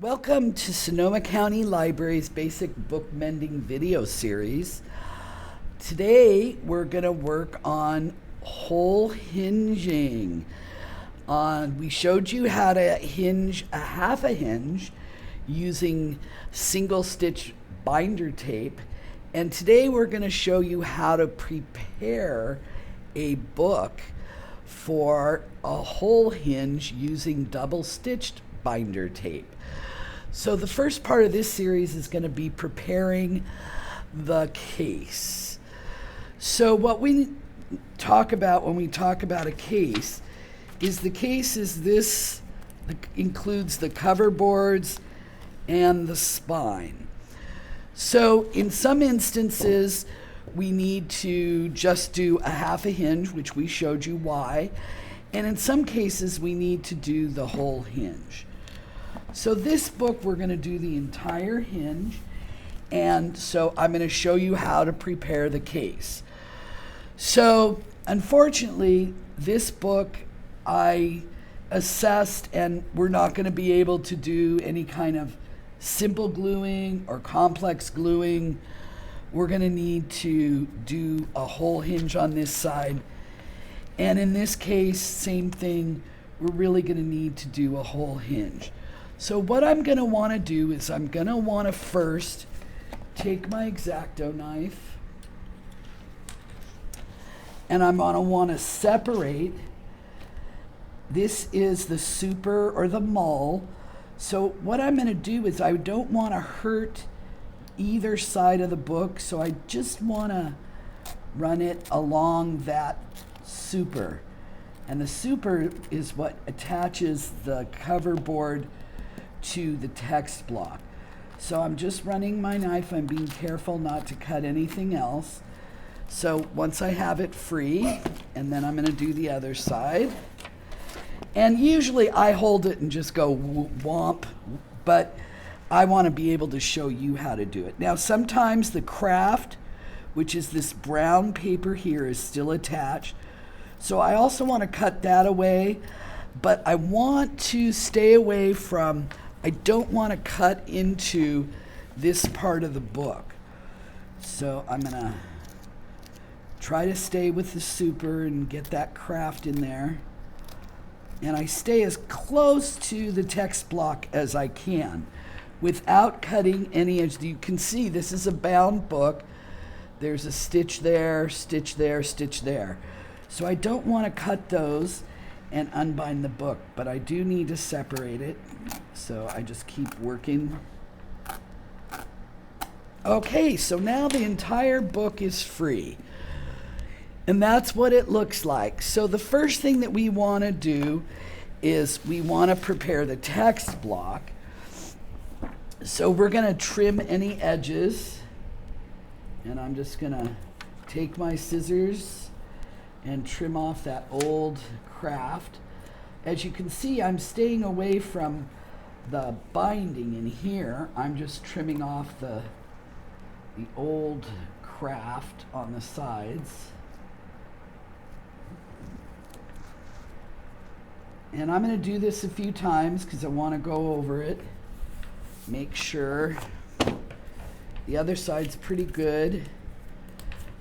Welcome to Sonoma County Library's Basic Book Mending video series. Today we're going to work on hole hinging. We showed you how to hinge a half a hinge using single stitch binder tape, and today we're going to show you how to prepare a book for a hole hinge using double stitched binder tape. So the first part of this series is going to be preparing the case. So what we talk about when we talk about a case is the case is this, includes the cover boards and the spine. So in some instances, we need to just do a half a hinge, which we showed you why. And in some cases, we need to do the whole hinge. So this book, we're going to do the entire hinge, and so I'm going to show you how to prepare the case. So unfortunately, this book I assessed, and we're not going to be able to do any kind of simple gluing or complex gluing. We're going to need to do a whole hinge on this side, and in this case, same thing, we're really going to need to do a whole hinge. So what I'm going to want to do is I'm going to want to first take my X-Acto knife, and I'm going to want to separate. This is the super or the mull. So what I'm going to do is I don't want to hurt either side of the book, so I just want to run it along that super. And the super is what attaches the cover board to the text block. So I'm just running my knife. I'm being careful not to cut anything else. So once I have it free, and then I'm going to do the other side. And usually I hold it and just go womp, but I want to be able to show you how to do it. Now sometimes the craft, which is this brown paper here, is still attached. So I also want to cut that away, but I want to stay away from, I don't want to cut into this part of the book. So I'm going to try to stay with the super and get that craft in there. And I stay as close to the text block as I can without cutting any edge. You can see this is a bound book. There's a stitch there, stitch there, stitch there. So I don't want to cut those and unbind the book, but I do need to separate it. So I just keep working. Okay, so now the entire book is free. And that's what it looks like. So the first thing that we want to do is we want to prepare the text block. So we're going to trim any edges. And I'm just going to take my scissors and trim off that old craft. As you can see, I'm staying away from the binding in here. I'm just trimming off the old craft on the sides. And I'm going to do this a few times because I want to go over it. Make sure the other side's pretty good.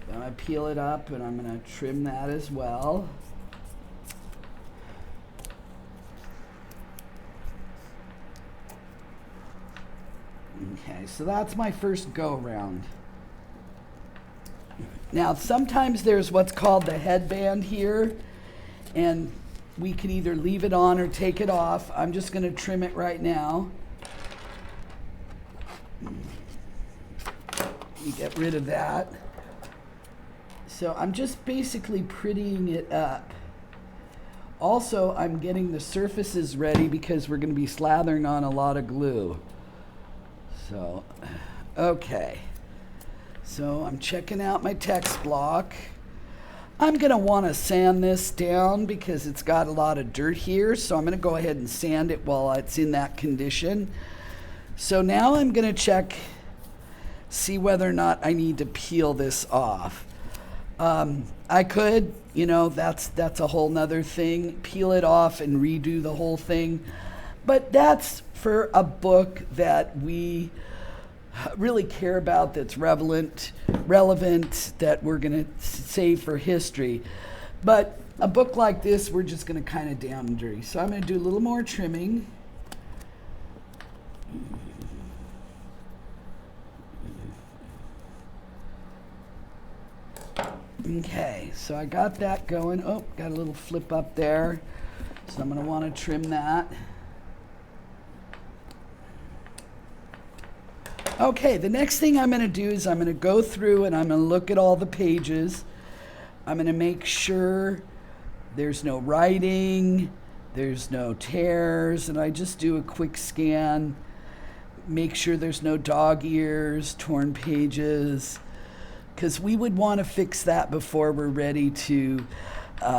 I'm going to peel it up and I'm going to trim that as well. Okay, so that's my first go around. Now sometimes there's what's called the headband here, and we can either leave it on or take it off. I'm just going to trim it right now. You get rid of that. So I'm just basically prettying it up. Also, I'm getting the surfaces ready because we're going to be slathering on a lot of glue. So, okay. So I'm checking out my text block. I'm going to want to sand this down because it's got a lot of dirt here. So I'm going to go ahead and sand it while it's in that condition. So now I'm going to check, see whether or not I need to peel this off. I could, that's a whole nother thing, peel it off and redo the whole thing. But that's for a book that we really care about, that's relevant, that we're going to save for history. But a book like this, we're just going to kind of down and dirty. So I'm going to do a little more trimming. Okay, so I got that going. Oh, got a little flip up there. So I'm going to want to trim that. Okay, the next thing I'm going to do is I'm going to go through and I'm going to look at all the pages. I'm going to make sure there's no writing, there's no tears, and I just do a quick scan. Make sure there's no dog ears, torn pages, because we would want to fix that before we're ready to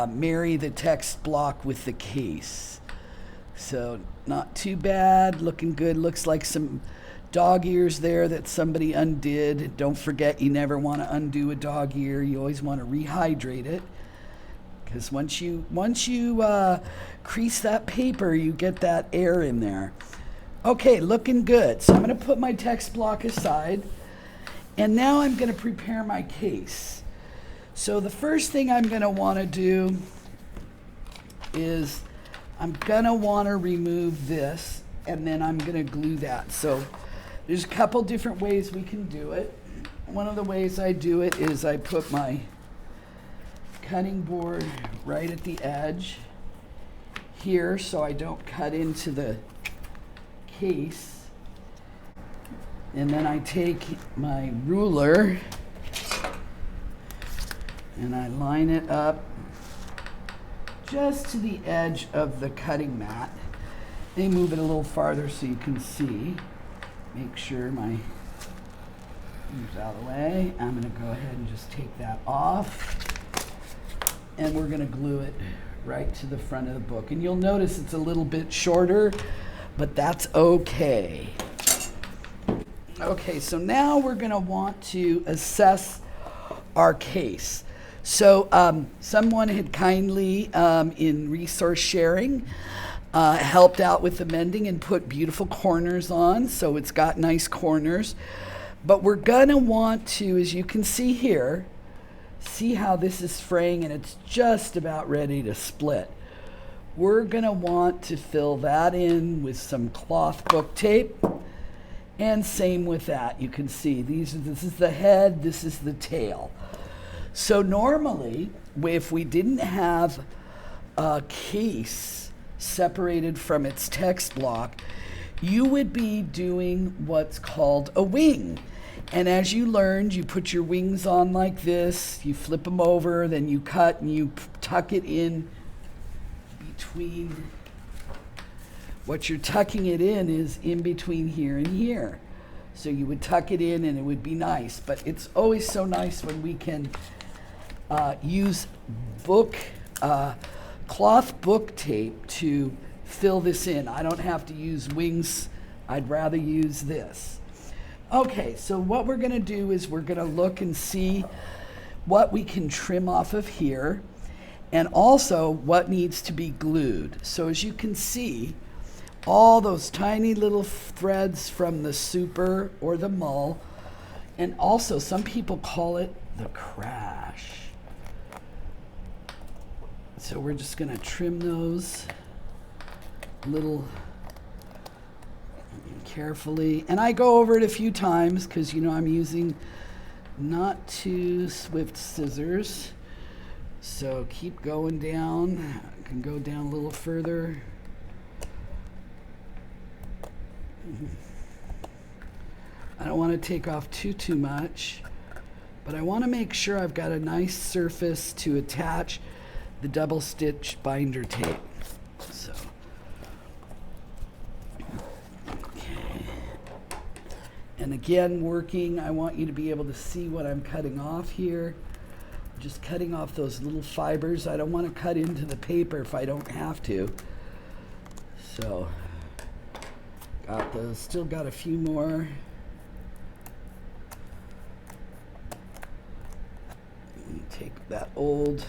marry the text block with the case. So not too bad, looking good. Looks like some dog ears there that somebody undid. Don't forget, you never want to undo a dog ear. You always want to rehydrate it, because once you crease that paper, you get that air in there. Okay, looking good. So I'm going to put my text block aside, and now I'm going to prepare my case. So the first thing I'm going to want to do is I'm going to want to remove this, and then I'm going to glue that. So there's a couple different ways we can do it. One of the ways I do it is I put my cutting board right at the edge here so I don't cut into the case. And then I take my ruler and I line it up just to the edge of the cutting mat. They move it a little farther so you can see. Make sure my moves out of the way. I'm going to go ahead and just take that off. And we're going to glue it right to the front of the book. And you'll notice it's a little bit shorter, but that's okay. Okay, so now we're going to want to assess our case. So someone had kindly, in resource sharing, helped out with the mending and put beautiful corners on, so it's got nice corners. But we're gonna want to, as you can see here, see how this is fraying and it's just about ready to split. We're gonna want to fill that in with some cloth book tape, and same with that. You can see this is the head, this is the tail. So normally, if we didn't have a case separated from its text block, you would be doing what's called a wing. And as you learned, you put your wings on like this, you flip them over, then you cut and you tuck it in between. What you're tucking it in is in between here and here. So you would tuck it in and it would be nice. But it's always so nice when we can use cloth book tape to fill this in. I don't have to use wings. I'd rather use this. Okay, so what we're going to do is we're going to look and see what we can trim off of here, and also what needs to be glued. So as you can see, all those tiny little threads from the super or the mull, and also some people call it the crash. So we're just going to trim those little carefully. And I go over it a few times because, you know, I'm using not too swift scissors. So keep going down. I can go down a little further. I don't want to take off too much, but I want to make sure I've got a nice surface to attach the double stitch binder tape. So, okay. And again, working, I want you to be able to see what I'm cutting off here. Just cutting off those little fibers. I don't want to cut into the paper if I don't have to. So, got those, still got a few more. Take that old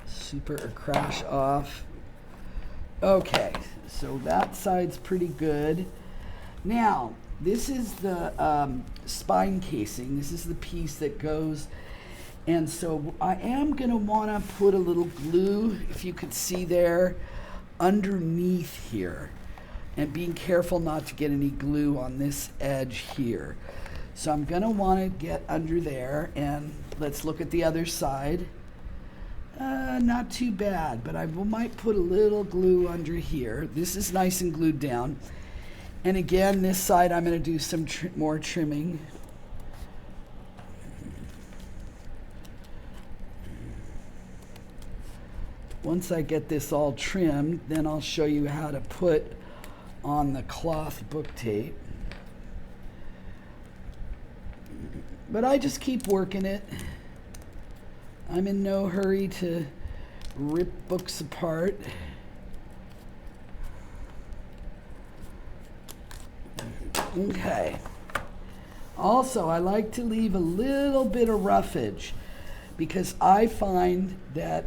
super or crash off. Okay, So that side's pretty good. Now, this is the spine casing. This is the piece that goes, and so I am going to want to put a little glue, if you could see there, underneath here. And being careful not to get any glue on this edge here. So I'm going to want to get under there, and let's look at the other side. Not too bad, but I might put a little glue under here. This is nice and glued down. And again, this side I'm going to do some more trimming. Once I get this all trimmed, then I'll show you how to put on the cloth book tape. But I just keep working it. I'm in no hurry to rip books apart. Okay. Also, I like to leave a little bit of roughage because I find that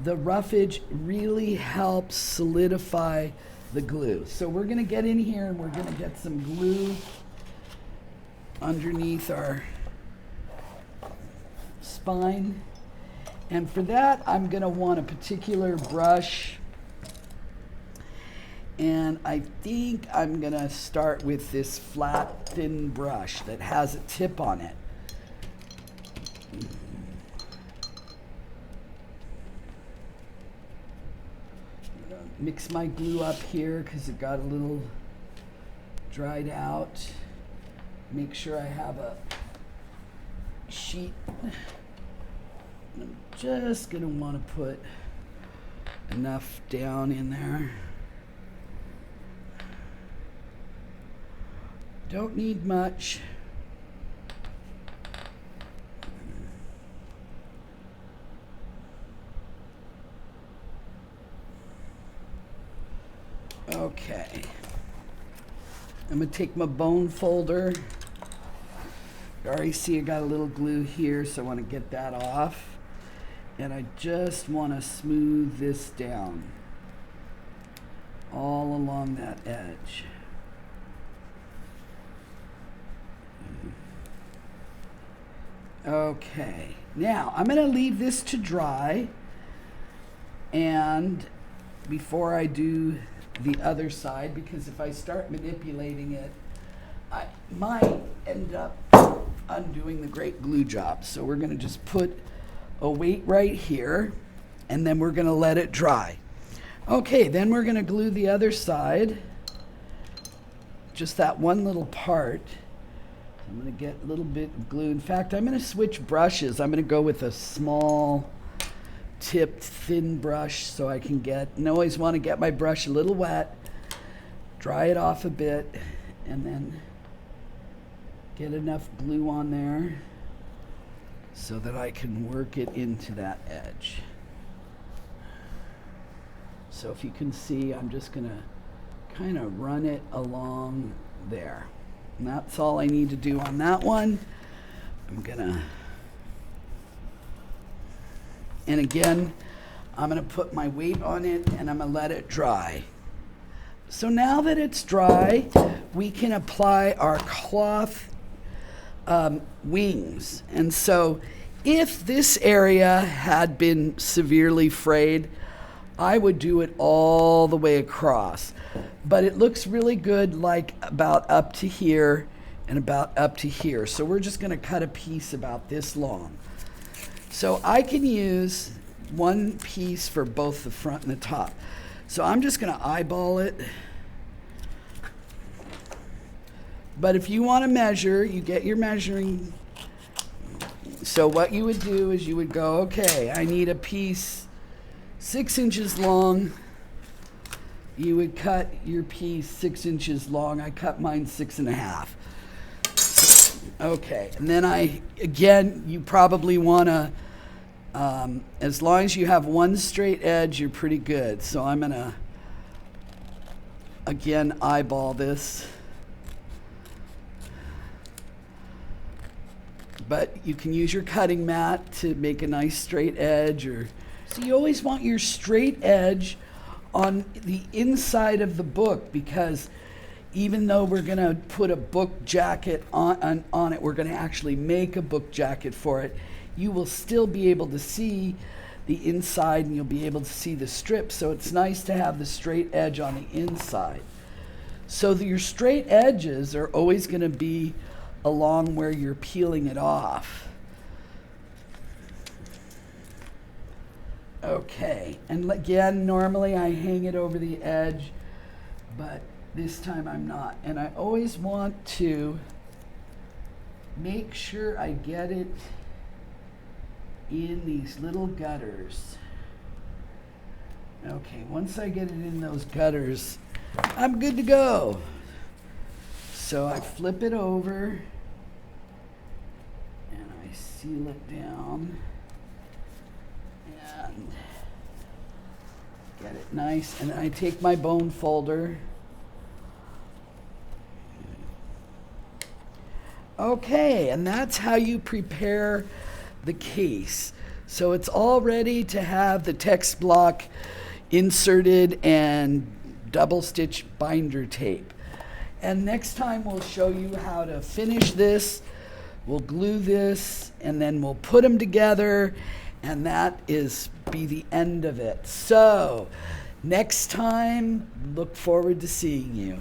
the roughage really helps solidify the glue. So we're going to get in here and we're going to get some glue underneath our spine. And for that, I'm going to want a particular brush. And I think I'm going to start with this flat, thin brush that has a tip on it. Mix my glue up here because it got a little dried out. Make sure I have a sheet. I'm just going to want to put enough down in there. Don't need much. Okay. I'm going to take my bone folder. You already see I got a little glue here, so I want to get that off. And I just want to smooth this down all along that edge. Okay, now I'm going to leave this to dry, and before I do the other side, because if I start manipulating it, I might end up undoing the great glue job. So we're going to just put a weight right here, and then we're going to let it dry. Okay, then we're going to glue the other side, just that one little part. I'm going to get a little bit of glue. In fact, I'm going to switch brushes. I'm going to go with a small tipped thin brush so I can get, and I always want to get my brush a little wet, dry it off a bit, and then get enough glue on there so that I can work it into that edge. So if you can see, I'm just going to kind of run it along there. And that's all I need to do on that one. And again, I'm gonna put my weight on it and I'm gonna let it dry. So now that it's dry, we can apply our cloth wings. And so if this area had been severely frayed, I would do it all the way across. But it looks really good, like about up to here and about up to here. So we're just going to cut a piece about this long. So I can use one piece for both the front and the top. So I'm just going to eyeball it. But if you want to measure, you get your measuring. So what you would do is you would go, okay, I need a piece 6 inches long. You would cut your piece 6 inches long. I cut mine 6.5. Okay, and then again, you probably want to, as long as you have one straight edge, you're pretty good. So I'm going to, again, eyeball this. But you can use your cutting mat to make a nice straight edge. So you always want your straight edge on the inside of the book, because even though we're going to put a book jacket on it, we're going to actually make a book jacket for it, you will still be able to see the inside and you'll be able to see the strip. So it's nice to have the straight edge on the inside. So your straight edges are always going to be along where you're peeling it off. Okay, and again, normally I hang it over the edge, but this time I'm not. And I always want to make sure I get it in these little gutters. Okay, once I get it in those gutters, I'm good to go. So I flip it over and I seal it down and get it nice. And I take my bone folder. Okay, and that's how you prepare the case. So it's all ready to have the text block inserted and double stitch binder tape. And next time we'll show you how to finish this. We'll glue this and then we'll put them together, and that is be the end of it. So next time, look forward to seeing you.